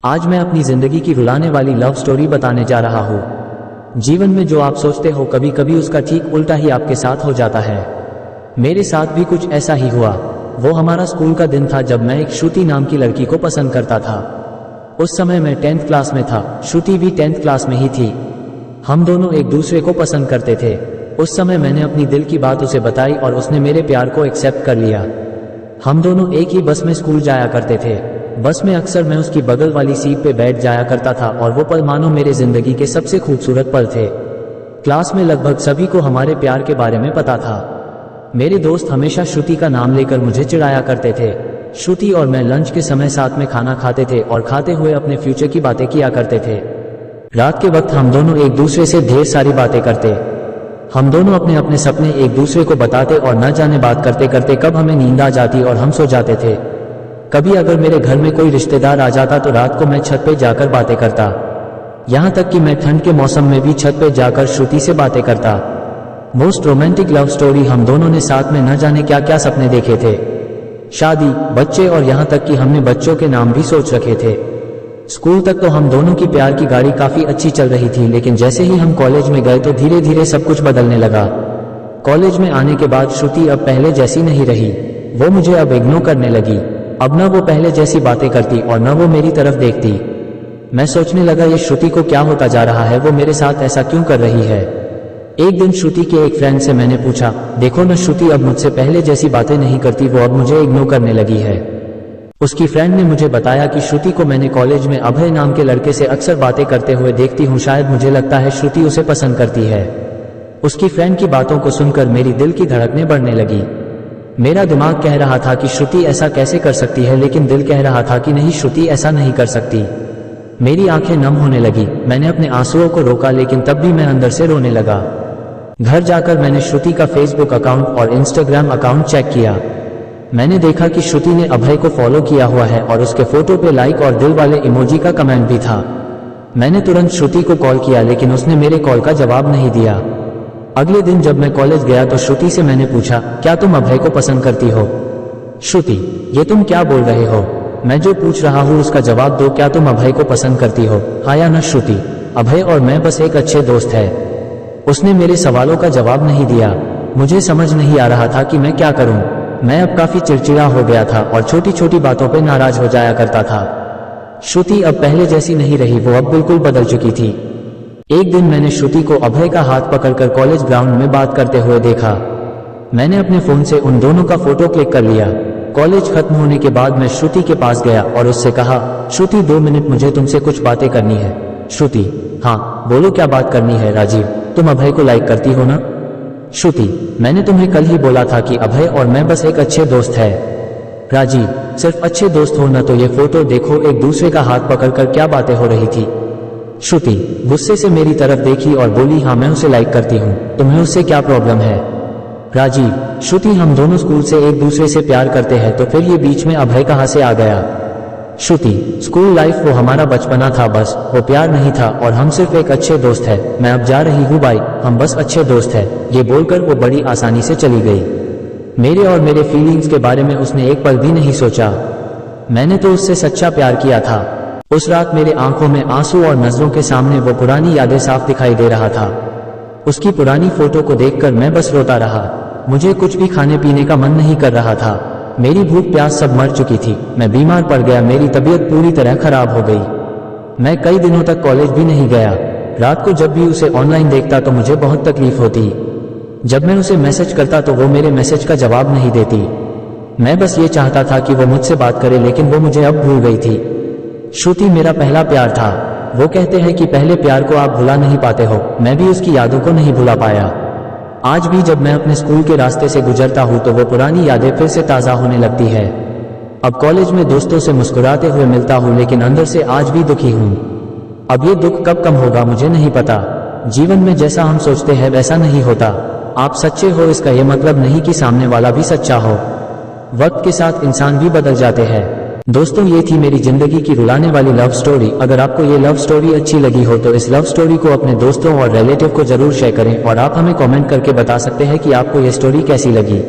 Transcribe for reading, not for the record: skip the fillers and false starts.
आज मैं अपनी जिंदगी की रुलाने वाली लव स्टोरी बताने जा रहा हूँ। जीवन में जो आप सोचते हो कभी कभी उसका ठीक उल्टा ही आपके साथ हो जाता है। मेरे साथ भी कुछ ऐसा ही हुआ। वो हमारा स्कूल का दिन था जब मैं एक श्रुति नाम की लड़की को पसंद करता था। उस समय मैं 10th क्लास में था, श्रुति भी 10th क्लास में ही थी। हम दोनों एक दूसरे को पसंद करते थे। उस समय मैंने अपनी दिल की बात उसे बताई और उसने मेरे प्यार को एक्सेप्ट कर लिया। हम दोनों एक ही बस में स्कूल जाया करते थे। बस में अक्सर मैं उसकी बगल वाली सीट पे बैठ जाया करता था और वो पल मानो मेरे जिंदगी के सबसे खूबसूरत पल थे। क्लास में लगभग सभी को हमारे प्यार के बारे में पता था। मेरे दोस्त हमेशा श्रुति का नाम लेकर मुझे चिढ़ाया करते थे। श्रुति और मैं लंच के समय साथ में खाना खाते थे और खाते हुए अपने फ्यूचर की बातें किया करते थे। रात के वक्त हम दोनों एक दूसरे से ढेर सारी बातें करते। हम दोनों अपने अपने सपने एक दूसरे को बताते और न जाने बात करते करते कब हमें नींद आ जाती और हम सो जाते थे। कभी अगर मेरे घर में कोई रिश्तेदार आ जाता तो रात को मैं छत पे जाकर बातें करता। यहाँ तक कि मैं ठंड के मौसम में भी छत पे जाकर श्रुति से बातें करता। Most romantic love story. हम दोनों ने साथ में न जाने क्या क्या सपने देखे थे, शादी, बच्चे और यहाँ तक कि हमने बच्चों के नाम भी सोच रखे थे। स्कूल तक तो हम दोनों की प्यार की गाड़ी काफी अच्छी चल रही थी, लेकिन जैसे ही हम कॉलेज में गए तो धीरे धीरे सब कुछ बदलने लगा। कॉलेज में आने के बाद श्रुति अब पहले जैसी नहीं रही। वो मुझे अब इग्नोर करने लगी। अब न वो पहले जैसी बातें करती और न वो मेरी तरफ देखती। मैं सोचने लगा ये श्रुति को क्या होता जा रहा है, वो मेरे साथ ऐसा क्यों कर रही है। एक दिन श्रुति के एक फ्रेंड से मैंने पूछा, देखो न श्रुति अब मुझसे पहले जैसी बातें नहीं करती, वो अब मुझे इग्नोर करने लगी है। उसकी फ्रेंड ने मुझे बताया कि श्रुति को मैंने कॉलेज में अभय नाम के लड़के से अक्सर बातें करते हुए देखती हूँ, शायद मुझे लगता है श्रुति उसे पसंद करती है। उसकी फ्रेंड की बातों को सुनकर मेरी दिल की धड़कनें बढ़ने लगी। मेरा दिमाग कह रहा था कि श्रुति ऐसा कैसे कर सकती है, लेकिन दिल कह रहा था कि नहीं, श्रुति ऐसा नहीं कर सकती। मेरी आंखें नम होने लगी। मैंने अपने आंसुओं को रोका, लेकिन तब भी मैं अंदर से रोने लगा। घर जाकर मैंने श्रुति का फेसबुक अकाउंट और इंस्टाग्राम अकाउंट चेक किया। मैंने देखा कि श्रुति ने अभय को फॉलो किया हुआ है और उसके फोटो पे लाइक और दिल वाले इमोजी का कमेंट भी था। मैंने तुरंत श्रुति को कॉल किया, लेकिन उसने मेरे कॉल का जवाब नहीं दिया। अगले दिन जब मैं कॉलेज गया तो श्रुति से मैंने पूछा, क्या तुम अभय को पसंद करती हो? श्रुति, ये तुम क्या बोल रहे हो? मैं जो पूछ रहा हूँ उसका जवाब दो। क्या तुम अभय को पसंद करती हो, हाँ या ना? श्रुति, अभय और मैं बस एक अच्छे दोस्त है। उसने मेरे सवालों का जवाब नहीं दिया। मुझे समझ नहीं आ रहा था कि मैं क्या करूं। मैं अब काफी चिड़चिड़ा हो गया था और छोटी छोटी बातों पे नाराज हो जाया करता था। श्रुति अब पहले जैसी नहीं रही, वो अब बिल्कुल बदल चुकी थी। एक दिन मैंने श्रुति को अभय का हाथ पकड़कर कॉलेज ग्राउंड में बात करते हुए देखा। मैंने अपने फोन से उन दोनों का फोटो क्लिक कर लिया। कॉलेज खत्म होने के बाद मैं श्रुति के पास गया और उससे कहा, श्रुति 2 मिनट मुझे तुमसे कुछ बातें करनी है। श्रुति, हाँ बोलो, क्या बात करनी है? राजीव, तुम अभय को लाइक करती हो ना? श्रुति, मैंने तुम्हें कल ही बोला था कि अभय और मैं बस एक अच्छे दोस्त है। राजीव, सिर्फ अच्छे दोस्त हो ना? तो ये फोटो देखो, एक दूसरे का हाथ पकड़कर क्या बातें हो रही थी। श्रुति गुस्से से मेरी तरफ देखी और बोली, हाँ मैं उसे लाइक करती हूँ, तुम्हें उससे क्या प्रॉब्लम है? राजीव, श्रुति हम दोनों स्कूल से एक दूसरे से प्यार करते हैं, तो फिर ये बीच में अभय कहाँ से आ गया? श्रुति, स्कूल लाइफ वो हमारा बचपना था, बस वो प्यार नहीं था और हम सिर्फ एक अच्छे दोस्त है। मैं अब जा रही हूँ, बाय, हम बस अच्छे दोस्त है। ये बोलकर वो बड़ी आसानी से चली गई। मेरे और मेरे फीलिंग्स के बारे में उसने एक पल भी नहीं सोचा। मैंने तो उससे सच्चा प्यार किया था। उस रात मेरे आंखों में आंसू और नजरों के सामने वो पुरानी यादें साफ दिखाई दे रहा था। उसकी पुरानी फोटो को देखकर मैं बस रोता रहा। मुझे कुछ भी खाने पीने का मन नहीं कर रहा था। मेरी भूख प्यास सब मर चुकी थी। मैं बीमार पड़ गया, मेरी तबीयत पूरी तरह खराब हो गई। मैं कई दिनों तक कॉलेज भी नहीं गया। रात को जब भी उसे ऑनलाइन देखता तो मुझे बहुत तकलीफ होती। जब मैं उसे मैसेज करता तो वो मेरे मैसेज का जवाब नहीं देती। मैं बस ये चाहता था कि वो मुझसे बात करे, लेकिन वो मुझे अब भूल गई थी। श्रुति मेरा पहला प्यार था। वो कहते हैं कि पहले प्यार को आप भुला नहीं पाते हो। मैं भी उसकी यादों को नहीं भुला पाया। आज भी जब मैं अपने स्कूल के रास्ते से गुजरता हूँ तो वो पुरानी यादें फिर से ताज़ा होने लगती है। अब कॉलेज में दोस्तों से मुस्कुराते हुए मिलता हूँ, लेकिन अंदर से आज भी दुखी हूँ। अब ये दुख कब कम होगा मुझे नहीं पता। जीवन में जैसा हम सोचते हैं वैसा नहीं होता। आप सच्चे हो इसका ये मतलब नहीं कि सामने वाला भी सच्चा हो। वक्त के साथ इंसान भी बदल जाते हैं। दोस्तों, ये थी मेरी जिंदगी की रुलाने वाली लव स्टोरी। अगर आपको ये लव स्टोरी अच्छी लगी हो तो इस लव स्टोरी को अपने दोस्तों और रिलेटिव को जरूर शेयर करें और आप हमें कमेंट करके बता सकते हैं कि आपको ये स्टोरी कैसी लगी।